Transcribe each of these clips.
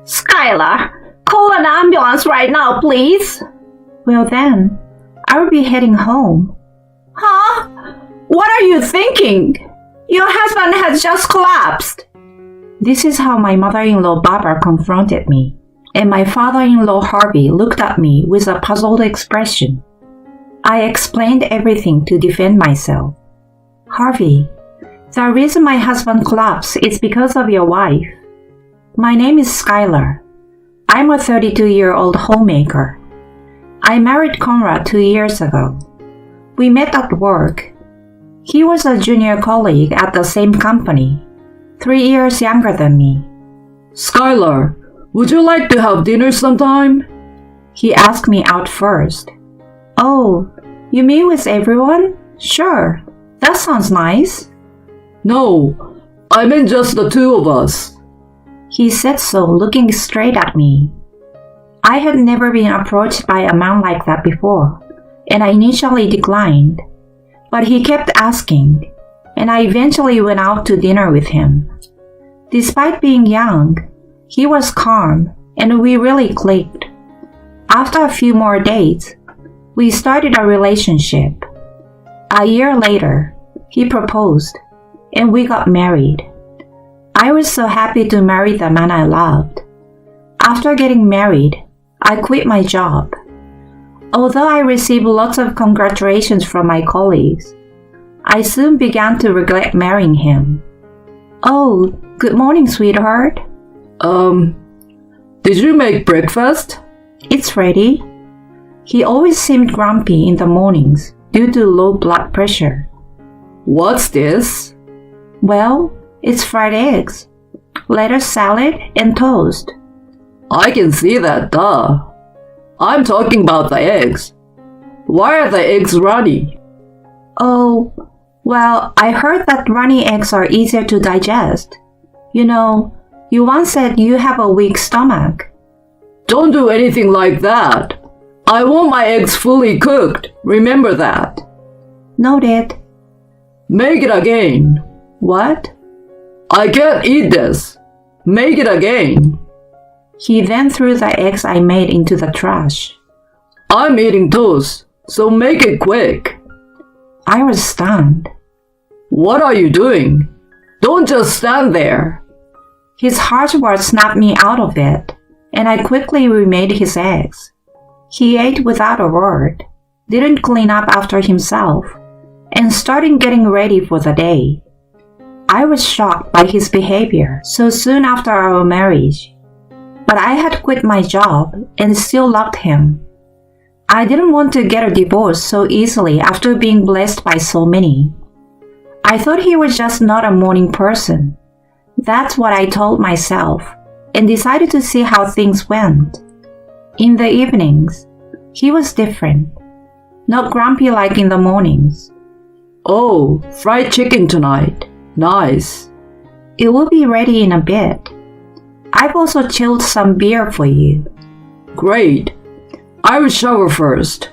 Skylar, call an ambulance right now, please. Well then, I'll be heading home. Huh? What are you thinking? Your husband has just collapsed. This is how my mother-in-law Barbara confronted me, and my father-in-law Harvey looked at me with a puzzled expression. I explained everything to defend myself. Harvey, the reason my husband collapsed is because of your wife. My name is Skylar. I'm a 32-year-old homemaker. I married Conrad 2 years ago. We met at work. He was a junior colleague at the same company, 3 years younger than me. Skylar, would you like to have dinner sometime? He asked me out first. Oh, you mean with everyone? Sure, that sounds nice. No, I meant just the two of us. He said so, looking straight at me. I had never been approached by a man like that before, and I initially declined. But he kept asking, and I eventually went out to dinner with him. Despite being young, he was calm, and we really clicked. After a few more dates, we started a relationship. A year later, he proposed, and we got married. I was so happy to marry the man I loved. After getting married, I quit my job. Although I received lots of congratulations from my colleagues, I soon began to regret marrying him. Oh, good morning, sweetheart. Did you make breakfast? It's ready. He always seemed grumpy in the mornings due to low blood pressure. What's this? Well, it's fried eggs, lettuce salad, and toast. I can see that, duh. I'm talking about the eggs. Why are the eggs runny? Oh, well, I heard that runny eggs are easier to digest. You know, you once said you have a weak stomach. Don't do anything like that. I want my eggs fully cooked. Remember that. Noted. Make it again. What? I can't eat this. Make it again. He then threw the eggs I made into the trash. I'm eating toast, so make it quick. I was stunned. What are you doing? Don't just stand there. His harsh words snapped me out of it, and I quickly remade his eggs. He ate without a word, didn't clean up after himself, and started getting ready for the day. I was shocked by his behavior so soon after our marriage. But I had quit my job and still loved him. I didn't want to get a divorce so easily after being blessed by so many. I thought he was just not a morning person. That's what I told myself, and decided to see how things went. In the evenings, he was different. Not grumpy like in the mornings. Oh, fried chicken tonight. Nice. It will be ready in a bit. I've also chilled some beer for you. Great. I will shower first.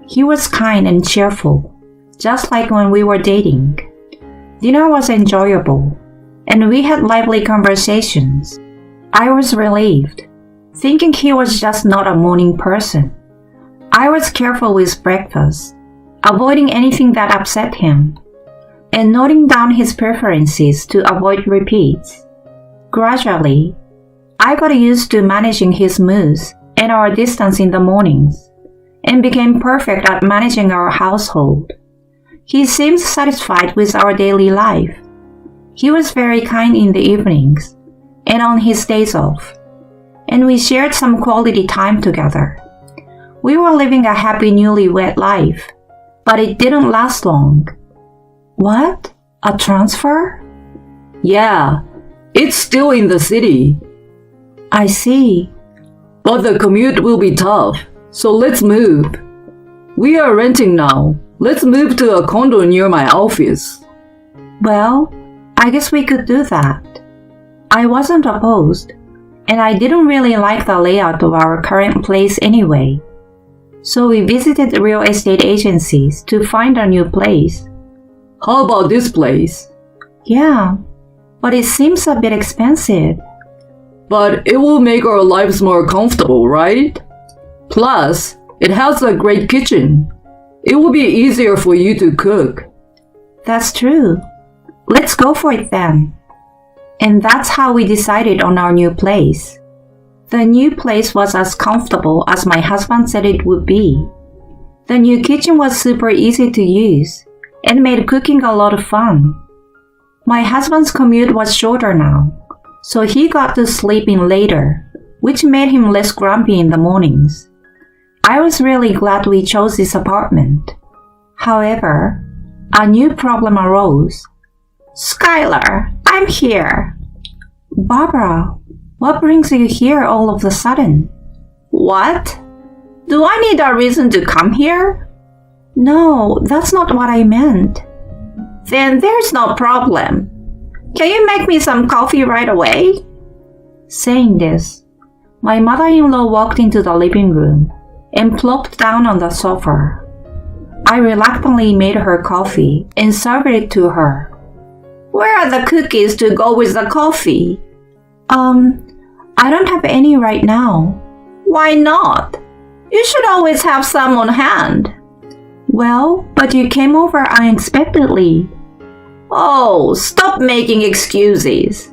He was kind and cheerful, just like when we were dating. Dinner was enjoyable, and we had lively conversations. I was relieved, thinking he was just not a morning person. I was careful with breakfast, avoiding anything that upset him, and noting down his preferences to avoid repeats. Gradually, I got used to managing his moods and our distance in the mornings, and became perfect at managing our household. He seemed satisfied with our daily life. He was very kind in the evenings and on his days off, and we shared some quality time together. We were living a happy newlywed life, but it didn't last long. What? A transfer? Yeah, it's still in the city. I see. But the commute will be tough, so let's move. We are renting now. Let's move to a condo near my office. Well, I guess we could do that. I wasn't opposed, and I didn't really like the layout of our current place anyway. So we visited real estate agencies to find a new place. How about this place? Yeah, but it seems a bit expensive. But it will make our lives more comfortable, right? Plus, it has a great kitchen. It will be easier for you to cook. That's true. Let's go for it then. And that's how we decided on our new place. The new place was as comfortable as my husband said it would be. The new kitchen was super easy to use and made cooking a lot of fun. My husband's commute was shorter now, so he got to sleep in later, which made him less grumpy in the mornings. I was really glad we chose this apartment. However, a new problem arose. Skylar, I'm here. Barbara, what brings you here all of a sudden? What? Do I need a reason to come here? No, that's not what I meant. Then there's no problem. Can you make me some coffee right away? Saying this, my mother-in-law walked into the living room and plopped down on the sofa. I reluctantly made her coffee and served it to her. Where are the cookies to go with the coffee? I don't have any right now. Why not? You should always have some on hand. Well, but you came over unexpectedly. Oh, stop making excuses.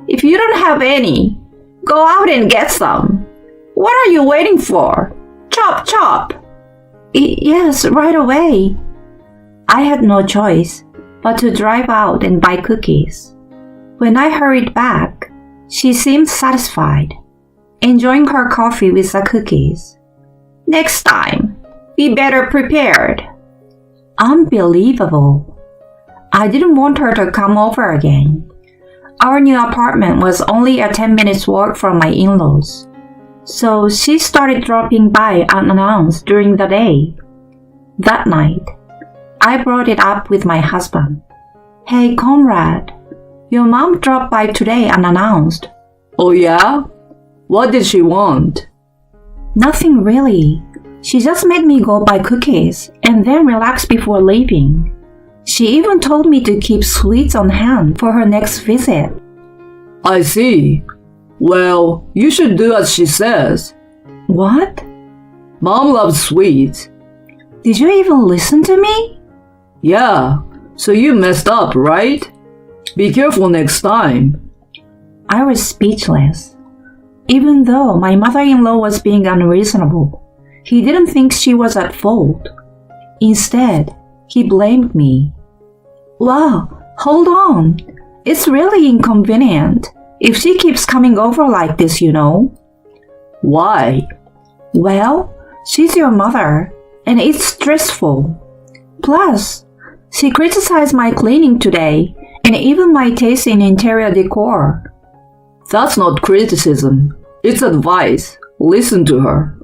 If you don't have any, go out and get some. What are you waiting for? Chop, chop. Yes, right away. I had no choice but to drive out and buy cookies. When I hurried back, she seemed satisfied, enjoying her coffee with the cookies. Next time, be better prepared. Unbelievable. I didn't want her to come over again. Our new apartment was only a 10 minutes walk from my in-laws, so she started dropping by unannounced during the day. That night, I brought it up with my husband. Hey, Conrad, your mom dropped by today unannounced. Oh yeah? What did she want? Nothing really. She just made me go buy cookies and then relax before leaving. She even told me to keep sweets on hand for her next visit. I see. Well, you should do as she says. What? Mom loves sweets. Did you even listen to me? Yeah, so you messed up, right? Be careful next time. I was speechless. Even though my mother-in-law was being unreasonable, he didn't think she was at fault. Instead, he blamed me. Wow, hold on. It's really inconvenient if she keeps coming over like this, you know. Why? Well, she's your mother, and it's stressful. Plus, she criticized my cleaning today and even my taste in interior decor. That's not criticism. It's advice. Listen to her.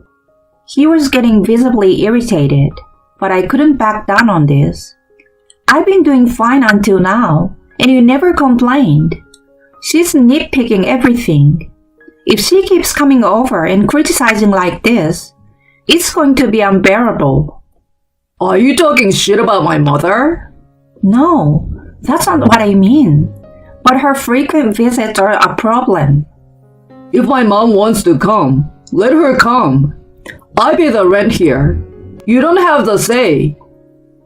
He was getting visibly irritated, but I couldn't back down on this. I've been doing fine until now, and you never complained. She's nitpicking everything. If she keeps coming over and criticizing like this, it's going to be unbearable. Are you talking shit about my mother? No, that's not what I mean. But her frequent visits are a problem. If my mom wants to come, let her come. I pay the rent here. You don't have the say.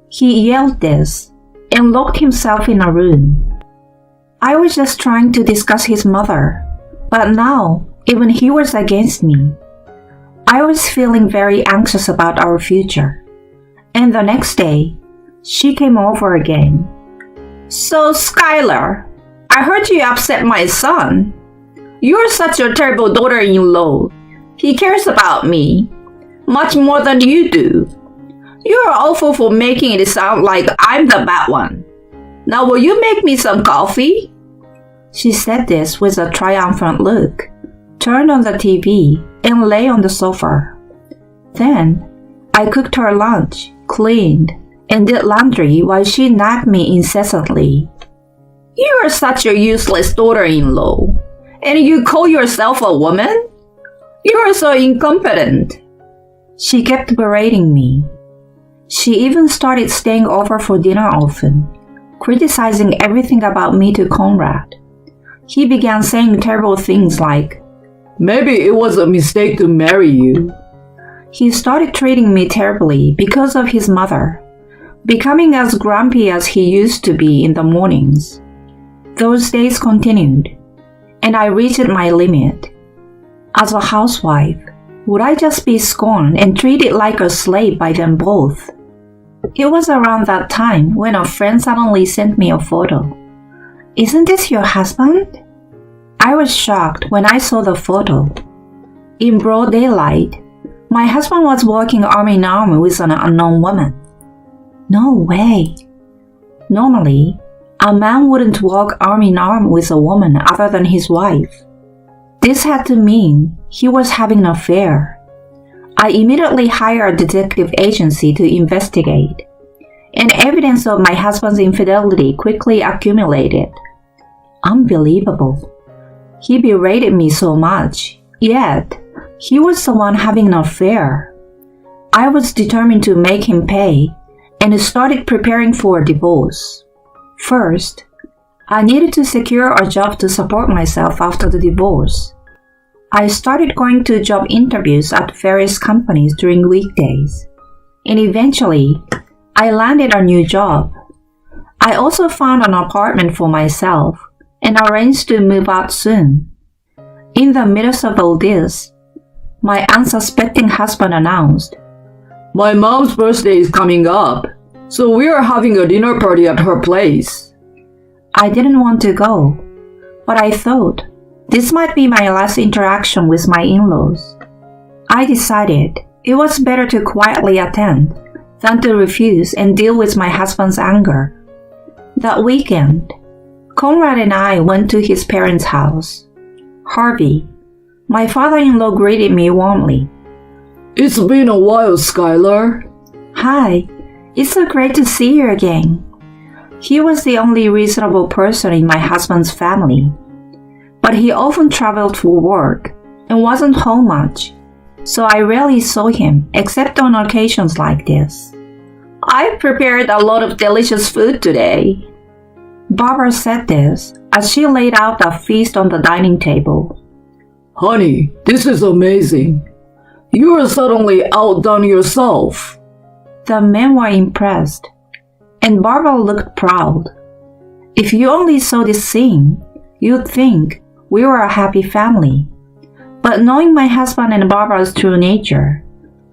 He yelled this and locked himself in a room. I was just trying to discuss his mother, but now even he was against me. I was feeling very anxious about our future. And the next day, she came over again. So, Skylar, I heard you upset my son. You're such a terrible daughter-in-law. He cares about me much more than you do. You're awful for making it sound like I'm the bad one. Now will you make me some coffee? She said this with a triumphant look, turned on the TV, and lay on the sofa. Then, I cooked her lunch, cleaned, and did laundry while she nagged me incessantly. You're such a useless daughter-in-law, and you call yourself a woman? You're so incompetent. She kept berating me. She even started staying over for dinner often, criticizing everything about me to Conrad. He began saying terrible things like, Maybe it was a mistake to marry you. He started treating me terribly because of his mother, becoming as grumpy as he used to be in the mornings. Those days continued, and I reached my limit. As a housewife, would I just be scorned and treated like a slave by them both? It was around that time when a friend suddenly sent me a photo. "Isn't this your husband?" I was shocked when I saw the photo. In broad daylight, my husband was walking arm in arm with an unknown woman. No way. Normally, a man wouldn't walk arm in arm with a woman other than his wife. This had to mean he was having an affair. I immediately hired a detective agency to investigate, and evidence of my husband's infidelity quickly accumulated. Unbelievable. He berated me so much, yet he was the one having an affair. I was determined to make him pay and started preparing for a divorce. First, I needed to secure a job to support myself after the divorce. I started going to job interviews at various companies during weekdays, and eventually, I landed a new job. I also found an apartment for myself and arranged to move out soon. In the midst of all this, my unsuspecting husband announced, My mom's birthday is coming up, so we are having a dinner party at her place. I didn't want to go, but I thought this might be my last interaction with my in-laws. I decided it was better to quietly attend than to refuse and deal with my husband's anger. That weekend, Conrad and I went to his parents' house. Harvey, my father-in-law, greeted me warmly. It's been a while, Skylar. Hi, it's so great to see you again. He was the only reasonable person in my husband's family, but he often traveled for work and wasn't home much, so I rarely saw him except on occasions like this. I prepared a lot of delicious food today. Barbara said this as she laid out a feast on the dining table. Honey, this is amazing. You are suddenly outdone yourself. The men were impressed, and Barbara looked proud. If you only saw this scene, you'd think we were a happy family. But knowing my husband and Barbara's true nature,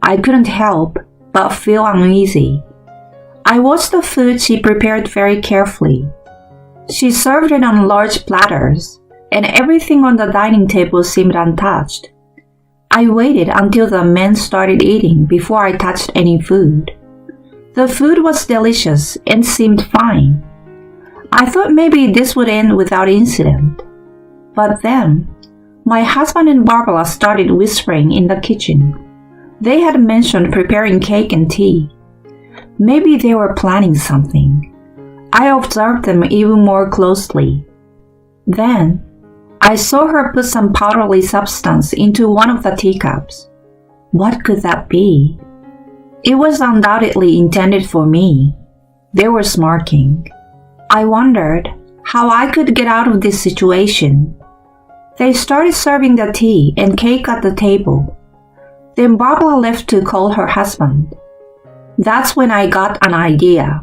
I couldn't help but feel uneasy. I watched the food she prepared very carefully. She served it on large platters, and everything on the dining table seemed untouched. I waited until the men started eating before I touched any food. The food was delicious and seemed fine. I thought maybe this would end without incident. But then, my husband and Barbara started whispering in the kitchen. They had mentioned preparing cake and tea. Maybe they were planning something. I observed them even more closely. Then, I saw her put some powdery substance into one of the teacups. What could that be? It was undoubtedly intended for me. They were smirking. I wondered how I could get out of this situation. They started serving the tea and cake at the table. Then Barbara left to call her husband. That's when I got an idea.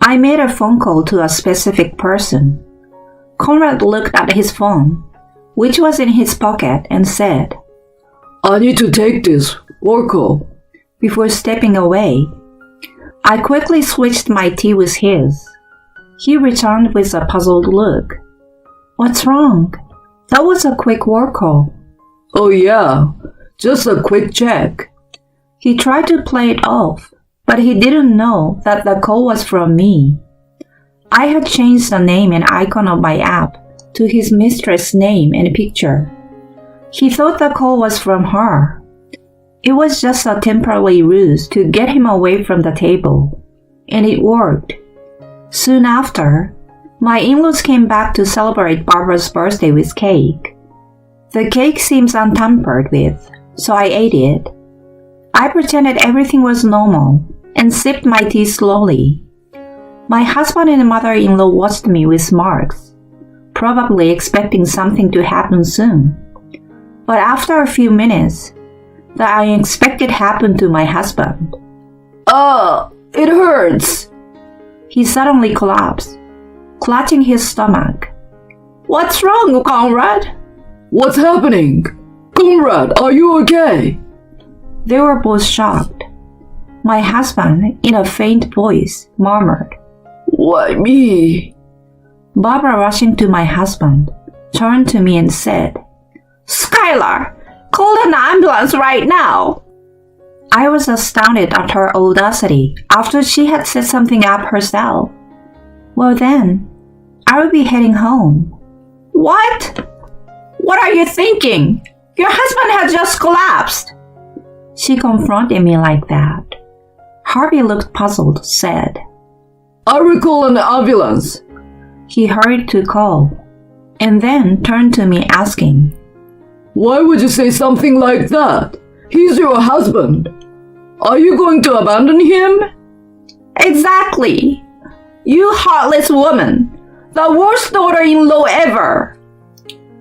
I made a phone call to a specific person. Conrad looked at his phone, which was in his pocket, and said, I need to take this. Work call. Before stepping away. I quickly switched my tea with his. He returned with a puzzled look. What's wrong? That was a quick work call. Oh yeah, just a quick check. He tried to play it off, but he didn't know that the call was from me. I had changed the name and icon of my app to his mistress' name and picture. He thought the call was from her. It was just a temporary ruse to get him away from the table, and it worked. Soon after, my in-laws came back to celebrate Barbara's birthday with cake. The cake seems untampered with, so I ate it. I pretended everything was normal and sipped my tea slowly. My husband and mother-in-law watched me with smirks, probably expecting something to happen soon. But after a few minutes, the unexpected happened to my husband. It hurts. He suddenly collapsed, clutching his stomach. What's wrong, Conrad? What's happening? Conrad, are you okay? They were both shocked. My husband, in a faint voice, murmured. Why me? Barbara, rushing to my husband, turned to me and said, Skylar, call an ambulance right now. I was astounded at her audacity after she had set something up herself. Well then, I would be heading home. What? What are you thinking? Your husband had just collapsed. She confronted me like that. Harvey looked puzzled, said, I will call an ambulance. He hurried to call, and then turned to me asking, Why would you say something like that? He's your husband. Are you going to abandon him? Exactly. You heartless woman. The worst daughter-in-law ever.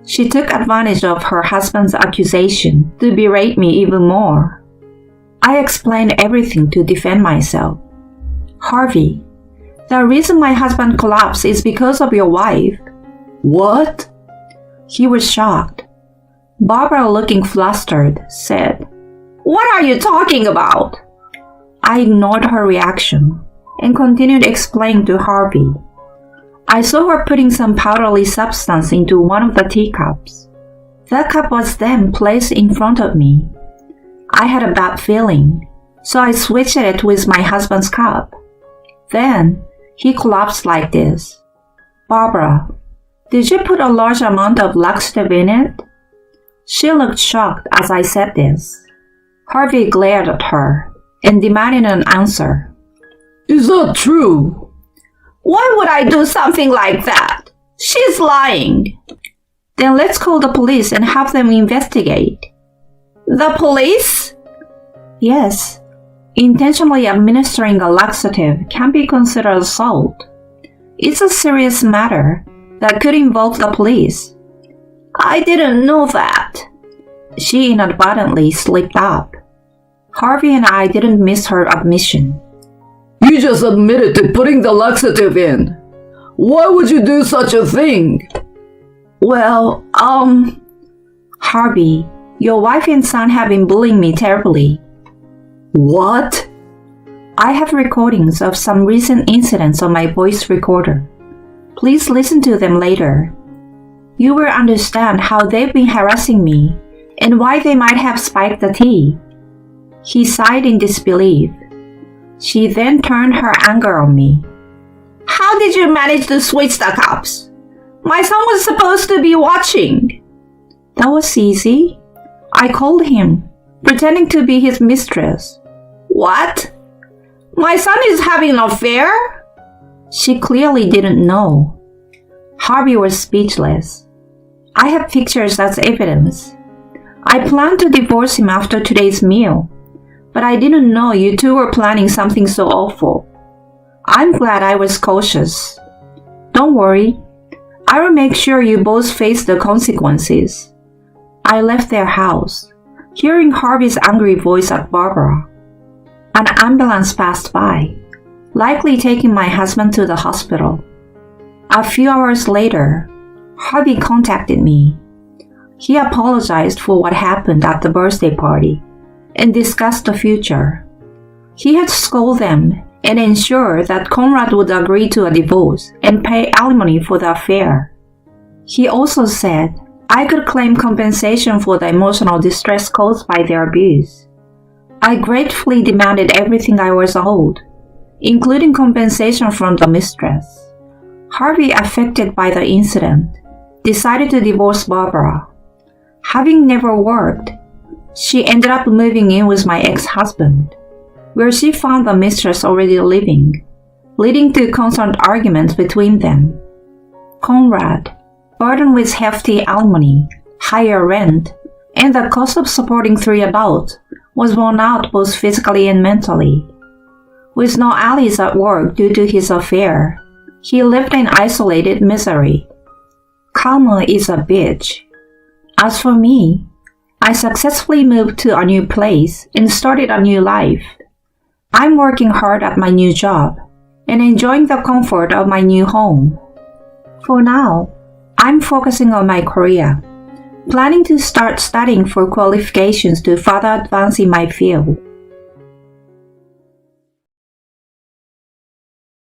She took advantage of her husband's accusation to berate me even more. I explained everything to defend myself. Harvey, the reason my husband collapsed is because of your wife. What? He was shocked. Barbara, looking flustered, said, What are you talking about? I ignored her reaction and continued explaining to Harvey. I saw her putting some powdery substance into one of the teacups. The cup was then placed in front of me. I had a bad feeling, so I switched it with my husband's cup. Then, he collapsed like this. Barbara, did you put a large amount of laxative in it? She looked shocked as I said this. Harvey glared at her and demanded an answer. Is that true? Why would I do something like that? She's lying. Then let's call the police and have them investigate. The police? Yes. Intentionally administering a laxative can be considered assault. It's a serious matter that could involve the police. I didn't know that. She inadvertently slipped up. Harvey and I didn't miss her admission. You just admitted to putting the laxative in. Why would you do such a thing? Well, Harvey, your wife and son have been bullying me terribly. What? I have recordings of some recent incidents on my voice recorder. Please listen to them later. You will understand how they've been harassing me and why they might have spiked the tea. He sighed in disbelief. She then turned her anger on me. How did you manage to switch the cups? My son was supposed to be watching. That was easy. I called him, pretending to be his mistress. What? My son is having an affair? She clearly didn't know. Harvey was speechless. I have pictures as evidence. I planned to divorce him after today's meal, but I didn't know you two were planning something so awful. I'm glad I was cautious. Don't worry. I will make sure you both face the consequences. I left their house, hearing Harvey's angry voice at Barbara. An ambulance passed by, likely taking my husband to the hospital. A few hours later, Harvey contacted me. He apologized for what happened at the birthday party and discussed the future. He had scolded them and ensured that Conrad would agree to a divorce and pay alimony for the affair. He also said I could claim compensation for the emotional distress caused by their abuse. I gratefully demanded everything I was owed, including compensation from the mistress. Harvey, affected by the incident, decided to divorce Barbara. Having never worked, she ended up moving in with my ex-husband, where she found the mistress already living, leading to constant arguments between them. Conrad, burdened with hefty alimony, higher rent, and the cost of supporting 3 adults, was worn out both physically and mentally. With no allies at work due to his affair, he lived in isolated misery. Karma is a bitch. As for me, I successfully moved to a new place and started a new life. I'm working hard at my new job and enjoying the comfort of my new home. For now, I'm focusing on my career, planning to start studying for qualifications to further advance in my field.